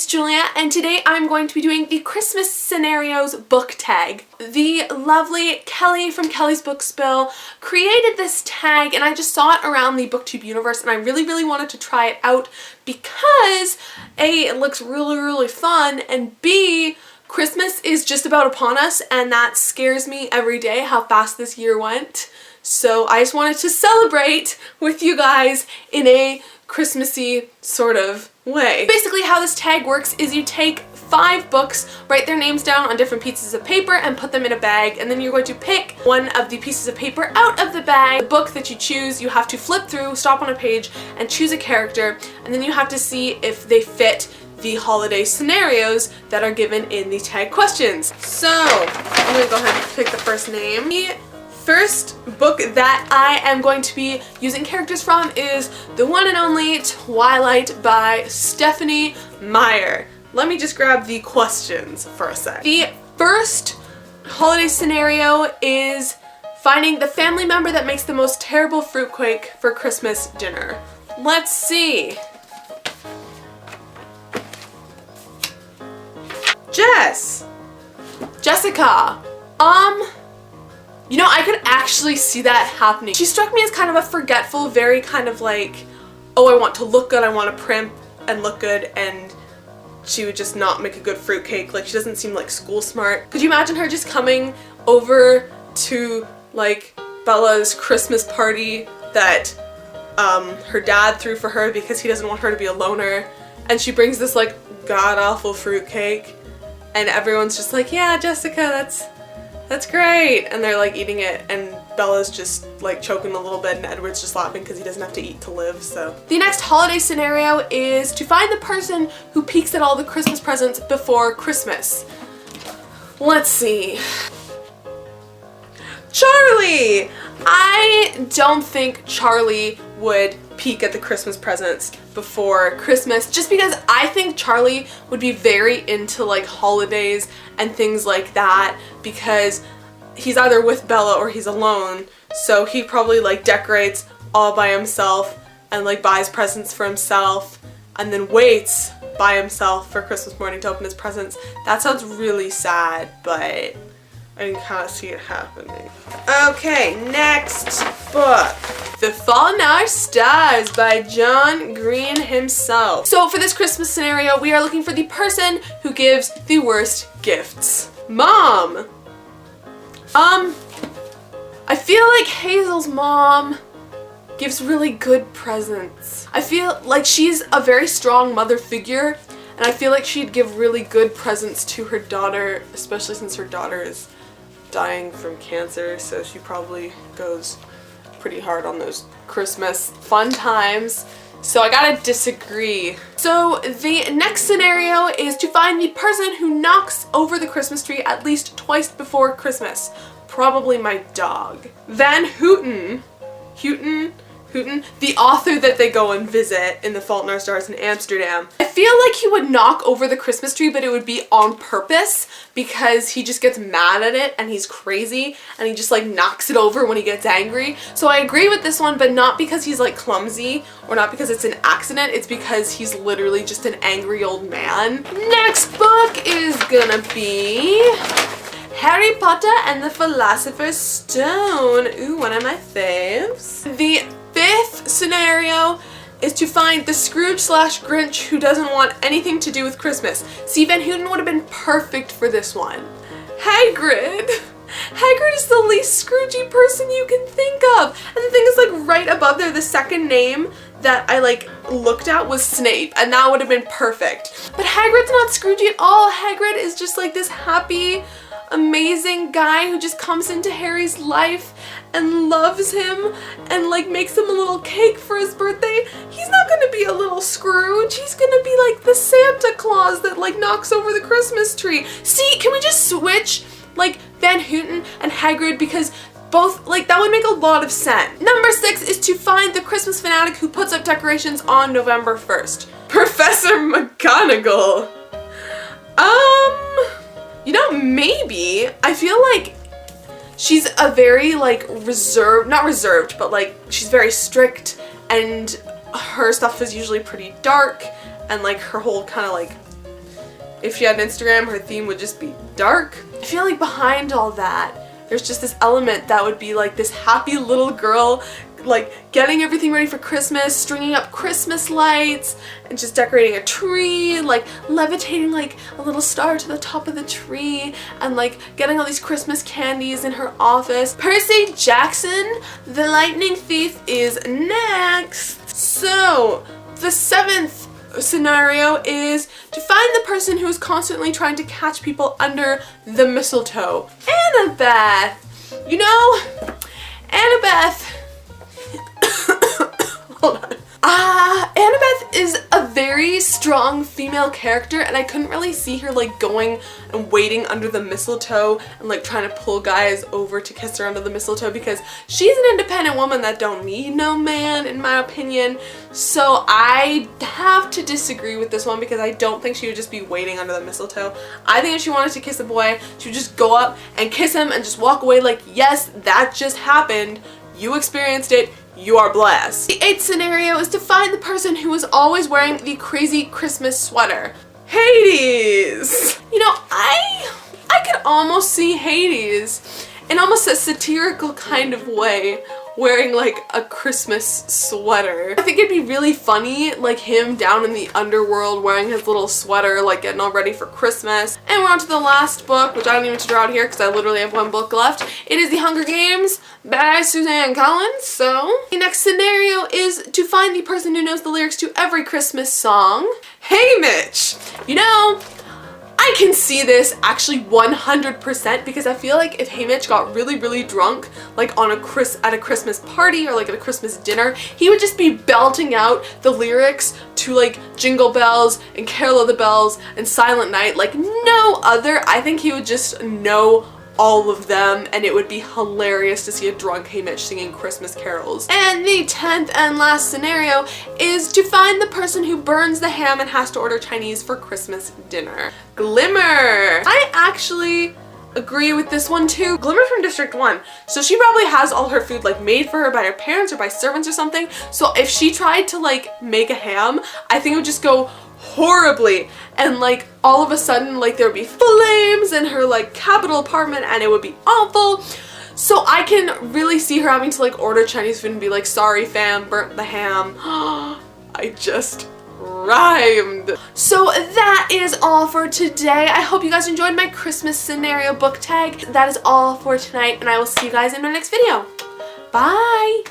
it's Julia, and today I'm going to be doing the Christmas Scenarios book tag. The lovely Kelly from Kelly's Book Spill created this tag, and I just saw it around the BookTube universe, and I really wanted to try it out because A, it looks really fun, and B, Christmas is just about upon us, and that scares me every day how fast this year went. So I just wanted to celebrate with you guys in a Christmassy sort of way. Basically how this tag works is you take 5 books, write their names down on different pieces of paper and put them in a bag, and then you're going to pick one of the pieces of paper out of the bag. The book that you choose, you have to flip through, stop on a page, and choose a character, and then you have to see if they fit the holiday scenarios that are given in the tag questions. So I'm going to go ahead and pick the first name. The first book that I am going to be using characters from is the one and only Twilight by Stephanie Meyer. Let me just grab the questions for a sec. The first holiday scenario is finding the family member that makes the most terrible fruitcake for Christmas dinner. Let's see. Jessica. You know, I could actually see that happening. She struck me as kind of a forgetful, very kind of like, oh, I want to look good, I want to primp and look good, and she would just not make a good fruitcake. Like, she doesn't seem like school smart. Could you imagine her just coming over to like Bella's Christmas party that her dad threw for her because he doesn't want her to be a loner, and she brings this like god-awful fruitcake, and everyone's just like, yeah, Jessica, that's great, and they're like eating it, and Bella's just like choking a little bit, and Edward's just laughing because he doesn't have to eat to live. So the next holiday scenario is to find the person who peeks at all the Christmas presents before Christmas. Let's see. Charlie! I don't think Charlie would peek at the Christmas presents before Christmas, just because I think Charlie would be very into like holidays and things like that, because he's either with Bella or he's alone, so he probably like decorates all by himself and like buys presents for himself and then waits by himself for Christmas morning to open his presents. That sounds really sad, but I can kind of see it happening. Okay, next book. The Fault in Our Stars by John Green himself. So for this Christmas scenario, we are looking for the person who gives the worst gifts. Mom! I feel like Hazel's mom gives really good presents. I feel like she's a very strong mother figure, and I feel like she'd give really good presents to her daughter, especially since her daughter is dying from cancer, so she probably goes pretty hard on those Christmas fun times. So I gotta disagree. So the next scenario is to find the person who knocks over the Christmas tree at least twice before Christmas. Probably my dog. Van Houten, the author that they go and visit in The Fault in Our Stars in Amsterdam. I feel like he would knock over the Christmas tree, but it would be on purpose because he just gets mad at it and he's crazy and he just like knocks it over when he gets angry. So I agree with this one, but not because he's like clumsy or not because it's an accident, it's because he's literally just an angry old man. Next book is gonna be Harry Potter and the Philosopher's Stone. Ooh, one of my faves. The fifth scenario is to find the Scrooge/Grinch who doesn't want anything to do with Christmas. See, Van Houten would have been perfect for this one. Hagrid! Hagrid is the least Scroogey person you can think of. And the thing is, like, right above there, the second name that I like looked at was Snape, and that would have been perfect. But Hagrid's not Scroogey at all. Hagrid is just like this happy, amazing guy who just comes into Harry's life and loves him and like makes him a little cake for his birthday. He's not gonna be a little Scrooge. He's gonna be like the Santa Claus that like knocks over the Christmas tree. See, can we just switch like Van Houten and Hagrid, because both, like, that would make a lot of sense. Number 6 is to find the Christmas fanatic who puts up decorations on November 1st. Professor McGonagall. You know, maybe. I feel like she's a very, like, reserved, not reserved, but, like, she's very strict, and her stuff is usually pretty dark, and, like, her whole kind of, like, if she had an Instagram, her theme would just be dark. I feel like behind all that, there's just this element that would be like this happy little girl like getting everything ready for Christmas, stringing up Christmas lights, and just decorating a tree, like levitating like a little star to the top of the tree, and like getting all these Christmas candies in her office. Percy Jackson, the Lightning Thief, is next. So the 7th scenario is to find the person who is constantly trying to catch people under the mistletoe. Annabeth! You know, Annabeth. Hold on. Annabeth is a very strong female character, and I couldn't really see her like going and waiting under the mistletoe and like trying to pull guys over to kiss her under the mistletoe, because she's an independent woman that don't need no man, in my opinion. So I have to disagree with this one, because I don't think she would just be waiting under the mistletoe. I think if she wanted to kiss a boy, she would just go up and kiss him and just walk away like, yes, that just happened. You experienced it. You are blessed. The 8th scenario is to find the person who is always wearing the crazy Christmas sweater. Hades! You know, I could almost see Hades in almost a satirical kind of way wearing like a Christmas sweater. I think it'd be really funny, like him down in the underworld wearing his little sweater, like getting all ready for Christmas. And we're on to the last book, which I don't even have to draw out here because I literally have one book left. It is The Hunger Games by Suzanne Collins. So the next scenario is to find the person who knows the lyrics to every Christmas song. Hey Mitch! You know, I can see this actually 100%, because I feel like if Haymitch got really, really drunk, like on at a Christmas party or like at a Christmas dinner, he would just be belting out the lyrics to like Jingle Bells and Carol of the Bells and Silent Night like no other. I think he would just know all of them, and it would be hilarious to see a drunk Haymitch singing Christmas carols. And the 10th and last scenario is to find the person who burns the ham and has to order Chinese for Christmas dinner. Glimmer! I actually agree with this one too. Glimmer's from District 1, so she probably has all her food like made for her by her parents or by servants or something. So if she tried to like make a ham, I think it would just go horribly, and like all of a sudden like there would be flames in her like capital apartment and it would be awful. So I can really see her having to like order Chinese food and be like, sorry fam, burnt the ham. I just rhymed. So that is all for today. I hope you guys enjoyed my Christmas scenario book tag. That is all for tonight, and I will see you guys in my next video. Bye!